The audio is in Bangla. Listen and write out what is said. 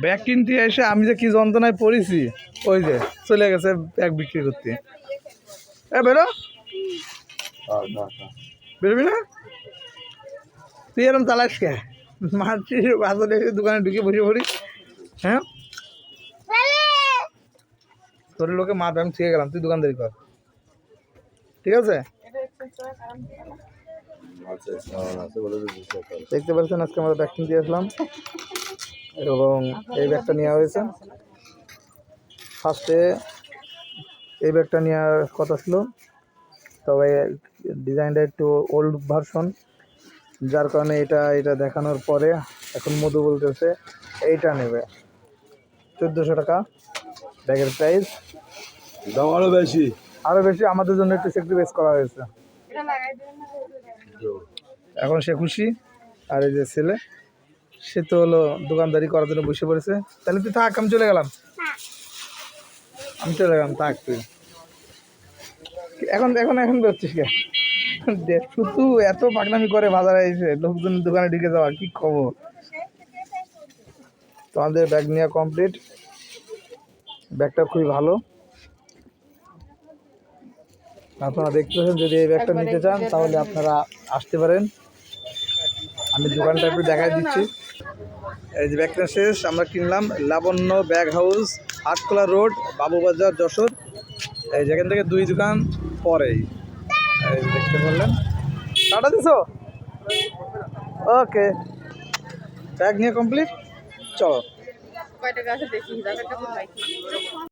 ব্যাগ কিনতে এসে আমি যে কি যন্ত্রণায় পড়েছি, ওই যে চলে গেছে ব্যাগ বিক্রি করতে। বেরো, বেরোবি না? তুই এরকম চালাস কে? মারছিস বাজারে এসে দোকানে ঢুকে বসে পড়ি। হ্যাঁ, তোর লোকে মাপ আমি শিখে গেলাম, তুই দোকানদারি কর, ঠিক আছে? দেখতে পাচ্ছেন আজকে আমরা ব্যাগ কিনতে আসলাম এবং এই ব্যাগটা নেওয়া হয়েছে। ফার্স্টে এই ব্যাগটা নেওয়ার কথা ছিল, তবে ডিজাইনটা একটু ওল্ড ভার্সন, যার কারণে এটা দেখানোর পরে এখন মধু বলতেছে এইটা নেবে 1400 টাকা ব্যাগের প্রাইস। দাম আরো বেশি, আমাদের জন্য একটু স্যাক্রিফাইস করা হয়েছে। এখন সে খুশি, আর এই যে ছেলে, সে তো হলো দোকানদারি করার জন্য বসে পড়েছে। তাহলে তুই থাক, আমি চলে গেলাম, থাক তুই। এখন এখন এখন বেরোচ্ছিস কে? শুধু এত পাগনামি করে বাজারে এসে লোকজন দোকানে ঢুকে যাওয়া, কি খবর? তোমাদের ব্যাগ নেওয়া কমপ্লিট। ব্যাগটা খুবই ভালো, আপনারা দেখতে পাচ্ছেন। যদি এই ব্যাগটা নিতে চান তাহলে আপনারা আসতে পারেন, আমি দোকানটা একটু দেখাই দিচ্ছি। এই যে ব্যাগটা শেষ, আমরা কিনলাম Labanya bag house, Atkhola road, Babubazar, Jessore. এই যেখান থেকে 2 দোকান পরেই, এই দেখতে পারলেন। টাটা দিছো? ওকে, ব্যাগ নিয়ে কমপ্লিট, চলো।